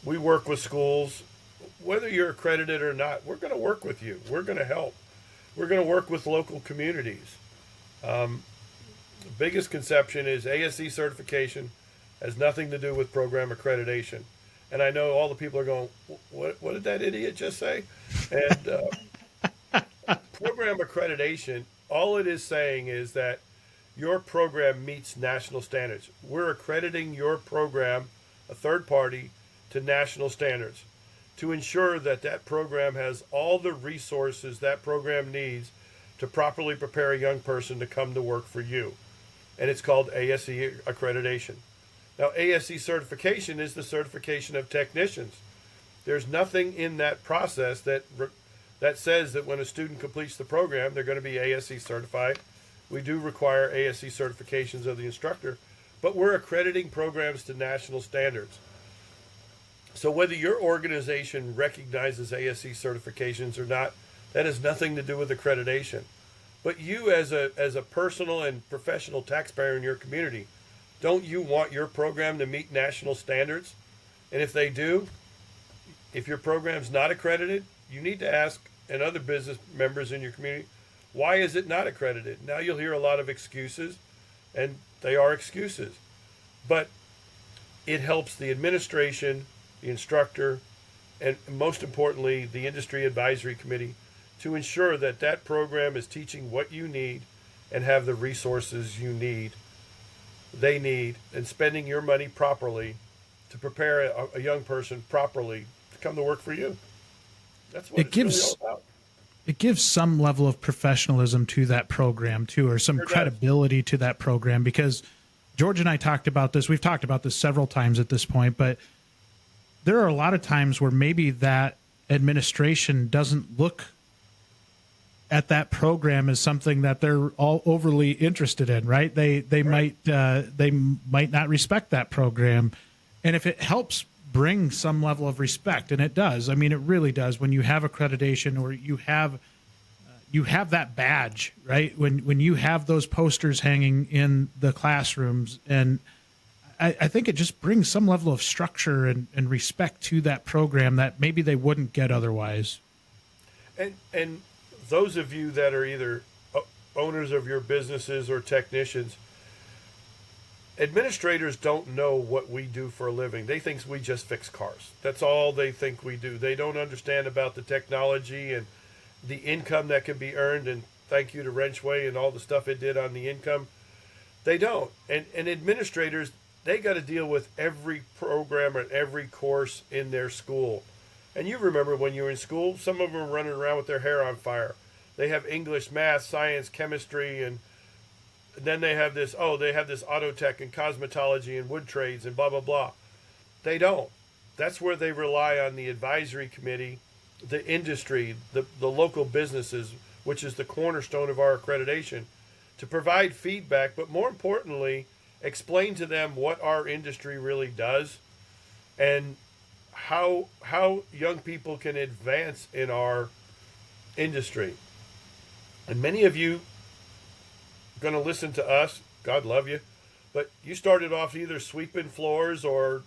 we work with schools, whether you're accredited or not. We're going to work with you. We're going to help. We're going to work with local communities. The biggest conception is ASE certification has nothing to do with program accreditation. And I know all the people are going, what did that idiot just say? And program accreditation, all it is saying is that your program meets national standards. We're accrediting your program, a third party, to national standards to ensure that that program has all the resources that program needs to properly prepare a young person to come to work for you. And it's called ASE accreditation. Now, ASE certification is the certification of technicians. There's nothing in that process that says that when a student completes the program, they're going to be ASE certified. We do require ASE certifications of the instructor, but we're accrediting programs to national standards. So whether your organization recognizes ASE certifications or not, that has nothing to do with accreditation. But you as a personal and professional taxpayer in your community, don't you want your program to meet national standards? And if they do, if your program's not accredited, you need to ask, and other business members in your community, why is it not accredited? Now you'll hear a lot of excuses, and they are excuses. But it helps the administration, the instructor, and most importantly, the industry advisory committee to ensure that that program is teaching what you need and have the resources they need, and spending your money properly to prepare a young person properly to come to work for you. That's what it's really all about. It gives some level of professionalism to that program too, or some credibility to that program, because George and I talked about this. We've talked about this several times at this point, but there are a lot of times where maybe that administration doesn't look at that program as something that they're all overly interested in, right? They might not respect that program, and if it helps bring some level of respect, and it does, I mean, it really does, when you have accreditation or you have that badge, right? When you have those posters hanging in the classrooms, and I think it just brings some level of structure and respect to that program that maybe they wouldn't get otherwise. And those of you that are either owners of your businesses or technicians, administrators don't know what we do for a living. They think we just fix cars. That's all they think we do. They don't understand about the technology and the income that can be earned. And thank you to WrenchWay and all the stuff it did on the income. They don't. And administrators, they got to deal with every program and every course in their school. And you remember when you were in school, some of them were running around with their hair on fire. They have English, math, science, chemistry, and then they have this auto tech and cosmetology and wood trades and blah, blah, blah. They don't. That's where they rely on the advisory committee, the industry, the local businesses, which is the cornerstone of our accreditation, to provide feedback, but more importantly, explain to them what our industry really does and how young people can advance in our industry. And many of you going to listen to us, God love you, but you started off either sweeping floors or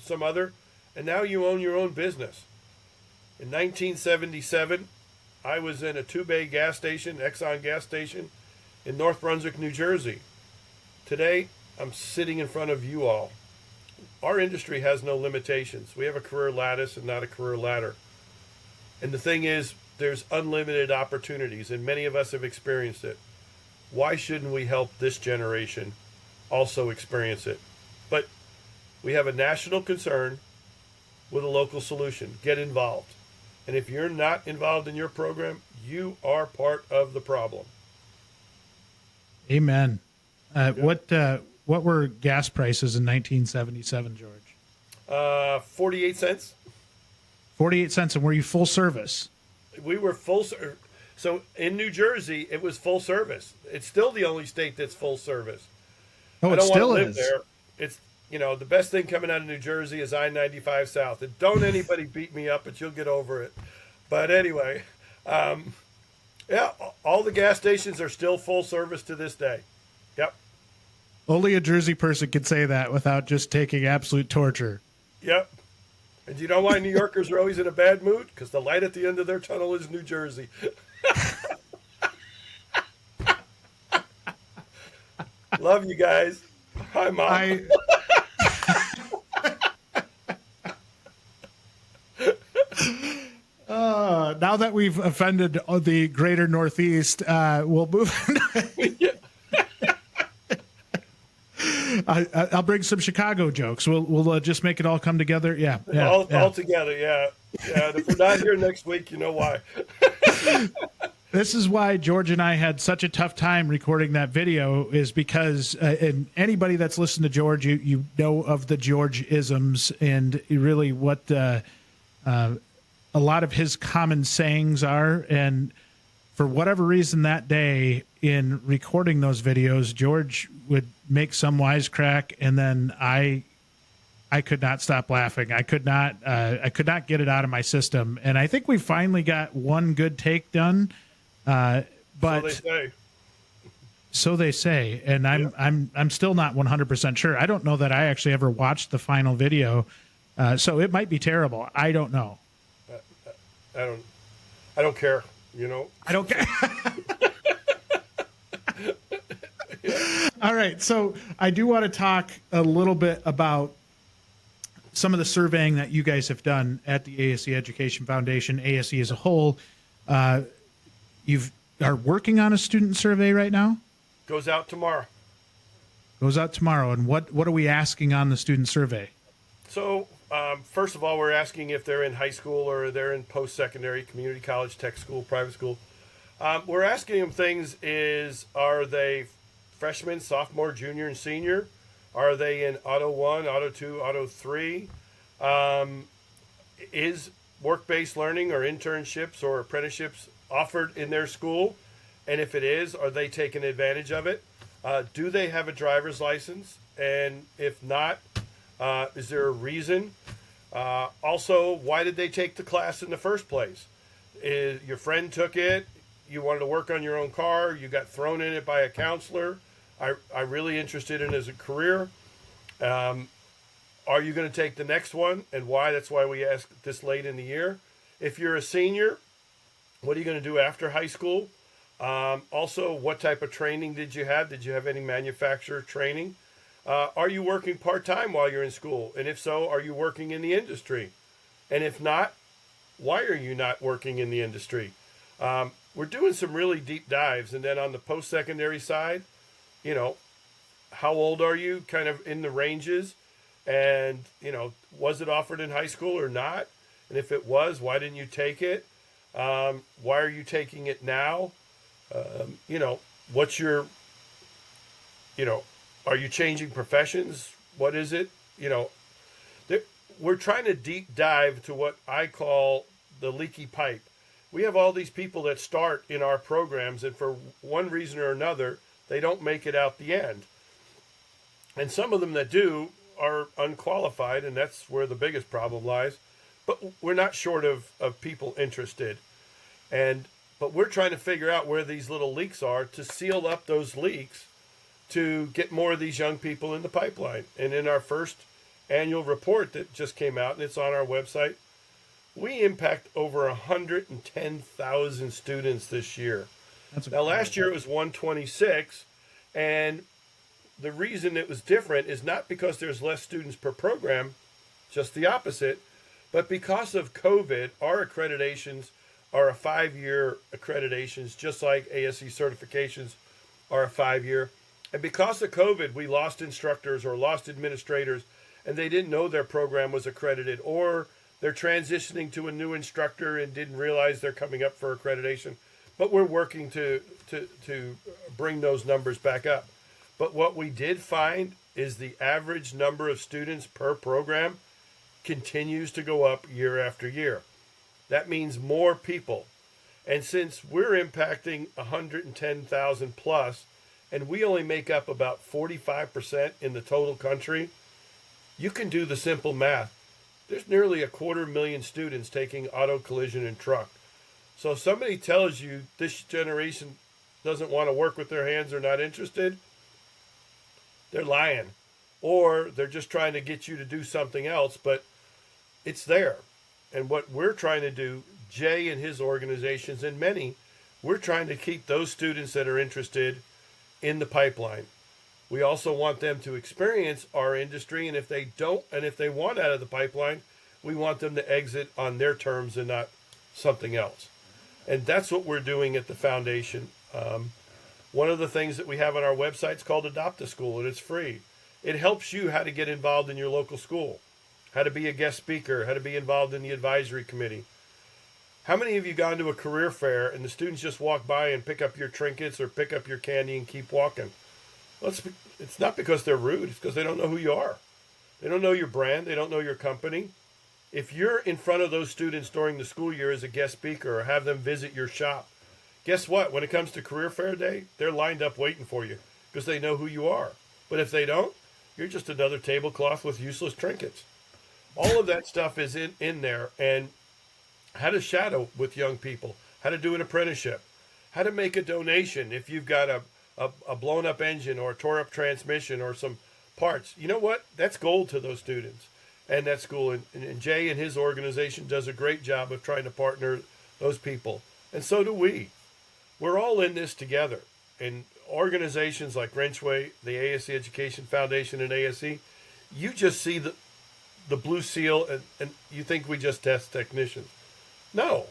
some other, and now you own your own business. In 1977, I was in a two-bay gas station, Exxon gas station, in North Brunswick, New Jersey. Today, I'm sitting in front of you all. Our industry has no limitations. We have a career lattice and not a career ladder. And the thing is, there's unlimited opportunities, and many of us have experienced it. Why shouldn't we help this generation also experience it? But we have a national concern with a local solution. Get involved. And if you're not involved in your program, you are part of the problem. Amen. What were gas prices in 1977, George? 48 cents. 48 cents. And were you full service? We were full service. So in New Jersey, it was full service. It's still the only state that's full service. Oh, I it don't still want to live is. there. It's, the best thing coming out of New Jersey is I-95 South. And don't anybody beat me up, but you'll get over it. But anyway, yeah, all the gas stations are still full service to this day. Yep. Only a Jersey person could say that without just taking absolute torture. Yep. And do you know why New Yorkers are always in a bad mood? Because the light at the end of their tunnel is New Jersey. Love you guys. Hi, Mom. Now that we've offended the greater Northeast, we'll move. I'll bring some Chicago jokes. We'll just make it all come together. Yeah. All together. Yeah. And if we're not here next week, you know why. This is why George and I had such a tough time recording that video, is because and anybody that's listened to George, you know of the George-isms and really what a lot of his common sayings are. And for whatever reason that day in recording those videos, George would make some wisecrack, and then I could not stop laughing. I could not get it out of my system. And I think we finally got one good take done. But so they say, and I'm still not 100% sure. I don't know that I actually ever watched the final video. So it might be terrible. I don't know. I don't care. I don't care. All right. So I do want to talk a little bit about some of the surveying that you guys have done at the ASE Education Foundation, ASE as a whole. You are working on a student survey right now? Goes out tomorrow. And what are we asking on the student survey? So, first of all, we're asking if they're in high school or they're in post-secondary, community college, tech school, private school. We're asking them things is, are they freshmen, sophomore, junior, and senior? Are they in Auto 1, Auto 2, Auto 3? Is work-based learning or internships or apprenticeships offered in their school? And if it is, are they taking advantage of it? Do they have a driver's license? And if not, is there a reason? Also, why did they take the class in the first place? Your friend took it, you wanted to work on your own car, you got thrown in it by a counselor. I'm really interested in it as a career. Are you going to take the next one, and why? That's why we ask this late in the year. If you're a senior, What are you going to do after high school? Also, what type of training did you have? Did you have any manufacturer training? Are you working part-time while you're in school? And if so, are you working in the industry? And if not, why are you not working in the industry? We're doing some really deep dives. And then on the post-secondary side, you know, how old are you, kind of in the ranges? And, you know, was it offered in high school or not? And if it was, why didn't you take it? Why are you taking it now? You know, what's your, you know, are you changing professions? What is it? You know, we're trying to deep dive to what I call the leaky pipe. We have all these people that start in our programs, and for one reason or another, they don't make it out the end. And some of them that do are unqualified, and that's where the biggest problem lies. But we're not short of people interested. But we're trying to figure out where these little leaks are to seal up those leaks to get more of these young people in the pipeline. And in our first annual report that just came out, and it's on our website, we impact over 110,000 students this year. Now, last year it was 126, and the reason it was different is not because there's less students per program, just the opposite, but because of COVID, our accreditations are a 5-year accreditations, just like ASE certifications are a 5-year. And because of COVID, we lost instructors or lost administrators, and they didn't know their program was accredited, or they're transitioning to a new instructor and didn't realize they're coming up for accreditation. But we're working to bring those numbers back up. But what we did find is the average number of students per program continues to go up year after year. That means more people. And since we're impacting 110,000 plus, and we only make up about 45% in the total country, you can do the simple math. There's nearly 250,000 students taking auto, collision, and truck. So if somebody tells you this generation doesn't want to work with their hands or not interested, they're lying. Or they're just trying to get you to do something else, but it's there. And what we're trying to do, Jay and his organizations and many, we're trying to keep those students that are interested in the pipeline. We also want them to experience our industry, and if they don't, and if they want out of the pipeline, we want them to exit on their terms and not something else. And that's what we're doing at the foundation. One of the things that we have on our website is called Adopt a School, and it's free. It helps you how to get involved in your local school, how to be a guest speaker, how to be involved in the advisory committee. How many of you gone to a career fair and the students just walk by and pick up your trinkets or pick up your candy and keep walking? Well, it's not because they're rude. It's because they don't know who you are. They don't know your brand. They don't know your company. If you're in front of those students during the school year as a guest speaker or have them visit your shop, guess what? When it comes to career fair day, they're lined up waiting for you because they know who you are. But if they don't, you're just another tablecloth with useless trinkets. All of that stuff is in there. And how to shadow with young people, how to do an apprenticeship, how to make a donation if you've got a blown up engine or a tore up transmission or some parts. You know what? That's gold to those students and that school. And Jay and his organization does a great job of trying to partner those people. And so do we. We're all in this together. And organizations like WrenchWay, the ASE Education Foundation, and ASE, you just see the blue seal and you think we just test technicians. No,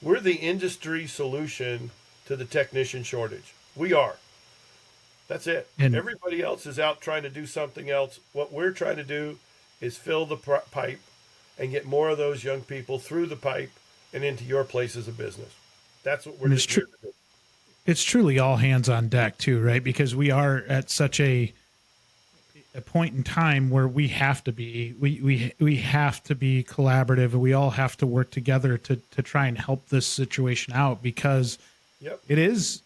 we're the industry solution to the technician shortage. We are. That's it. And everybody else is out trying to do something else. What we're trying to do is fill the pipe and get more of those young people through the pipe and into your places of business. That's what we're just here to do. It's truly all hands on deck too, right? Because we are at such a point in time where we have to be we have to be collaborative, and we all have to work together to try and help this situation out, because it is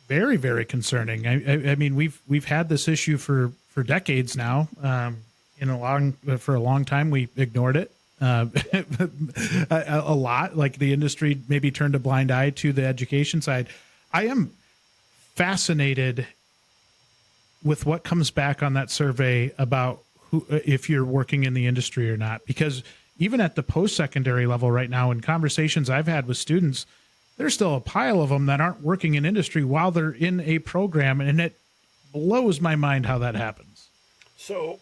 very, very concerning. I mean, we've had this issue for decades now. For a long time we ignored it a lot. Like the industry maybe turned a blind eye to the education side. I am fascinated with what comes back on that survey about if you're working in the industry or not, because even at the post-secondary level right now, in conversations I've had with students, there's still a pile of them that aren't working in industry while they're in a program. And it blows my mind how that happens. So,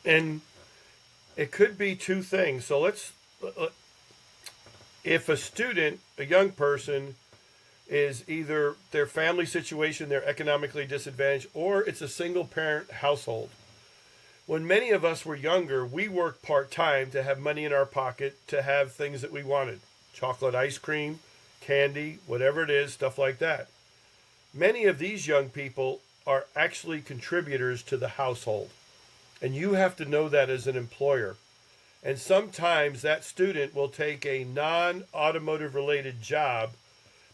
and it could be two things. So if a student, a young person, is either their family situation, they're economically disadvantaged, or it's a single parent household. When many of us were younger, we worked part-time to have money in our pocket to have things that we wanted. Chocolate ice cream, candy, whatever it is, stuff like that. Many of these young people are actually contributors to the household. And you have to know that as an employer. And sometimes that student will take a non-automotive related job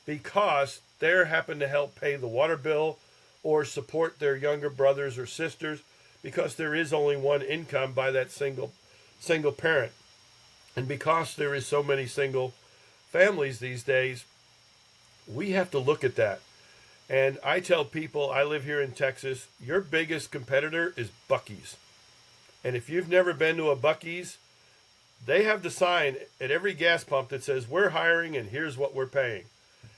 because they happen to help pay the water bill or support their younger brothers or sisters, because there is only one income by that single parent. And because there is so many single families these days, we have to look at that. And I tell people, I live here in Texas, your biggest competitor is Buc-ee's. And if you've never been to a Buc-ee's, they have the sign at every gas pump that says, we're hiring and here's what we're paying.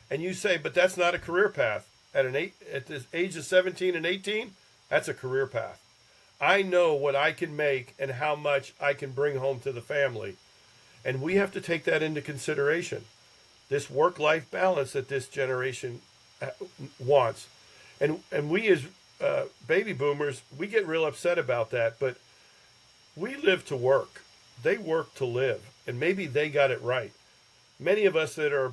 And you say, but that's not a career path. At the age of 17 and 18, that's a career path. I know what I can make and how much I can bring home to the family. And we have to take that into consideration. This work-life balance that this generation wants. And we as baby boomers, we get real upset about that. But we live to work. They work to live. And maybe they got it right. Many of us that are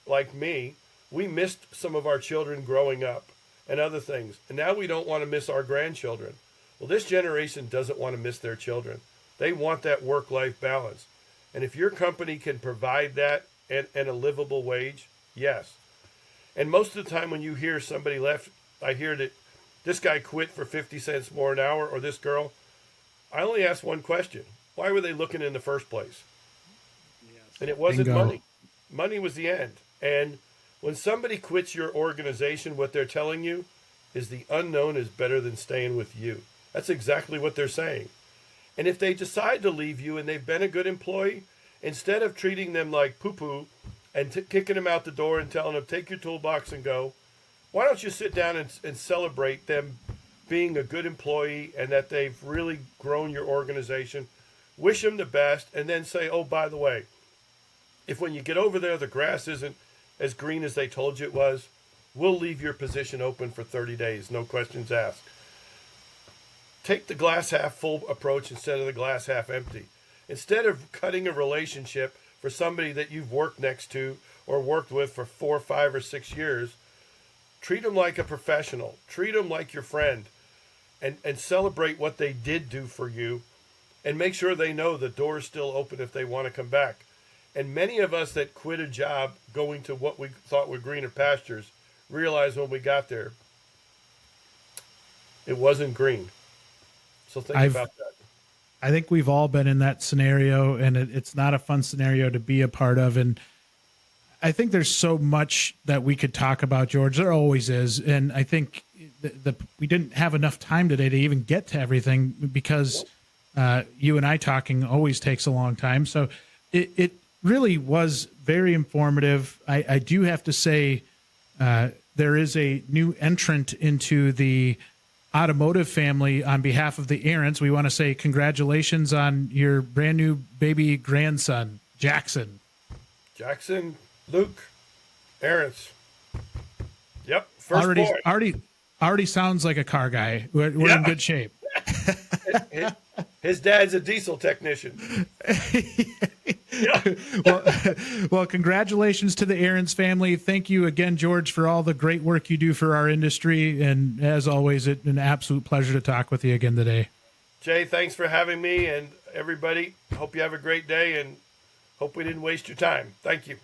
like me, we missed some of our children growing up and other things. And now we don't want to miss our grandchildren. Well, this generation doesn't want to miss their children. They want that work-life balance. And if your company can provide that and a livable wage, yes. And most of the time when you hear somebody left, I hear that this guy quit for 50 cents more an hour, or this girl. I only ask one question. Why were they looking in the first place? Yes. And it wasn't Bingo. money. Money was the end. And when somebody quits your organization, what they're telling you is the unknown is better than staying with you. That's exactly what they're saying. And if they decide to leave you and they've been a good employee, instead of treating them like poo-poo and kicking them out the door and telling them, take your toolbox and go, why don't you sit down and celebrate them being a good employee and that they've really grown your organization, wish them the best, and then say, oh, by the way, if when you get over there the grass isn't as green as they told you it was, we'll leave your position open for 30 days, no questions asked. Take the glass half full approach instead of the glass half empty. Instead of cutting a relationship for somebody that you've worked next to or worked with for 4, 5, or 6 years, treat them like a professional. Treat them like your friend, and celebrate what they did do for you, and make sure they know the door is still open if they want to come back. And many of us that quit a job going to what we thought were greener pastures realized when we got there, it wasn't green. So think about that. I think we've all been in that scenario, and it's not a fun scenario to be a part of. And I think there's so much that we could talk about, George. There always is. And I think we didn't have enough time today to even get to everything, because you and I talking always takes a long time. So it really was very informative. I do have to say there is a new entrant into the Automotive family. On behalf of the ARrants, we want to say congratulations on your brand new baby grandson, Jackson. Jackson Luke ARrants. Yep, first boy. Already sounds like a car guy. We're in good shape. His dad's a diesel technician. Yeah. Well, congratulations to the ARrants family. Thank you again, George, for all the great work you do for our industry. And as always, it's an absolute pleasure to talk with you again today. Jay, thanks for having me, and everybody, hope you have a great day, and hope we didn't waste your time. Thank you.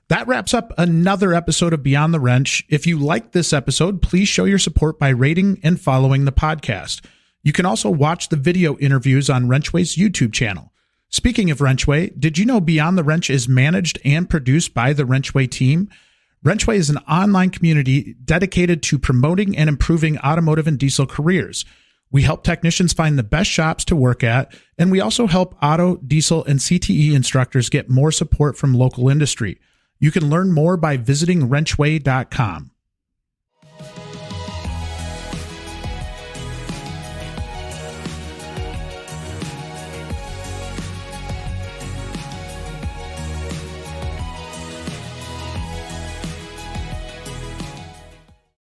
That wraps up another episode of Beyond the Wrench. If you liked this episode, please show your support by rating and following the podcast. You can also watch the video interviews on WrenchWay's YouTube channel. Speaking of WrenchWay, did you know Beyond the Wrench is managed and produced by the WrenchWay team? WrenchWay is an online community dedicated to promoting and improving automotive and diesel careers. We help technicians find the best shops to work at, and we also help auto, diesel, and CTE instructors get more support from local industry. You can learn more by visiting wrenchway.com.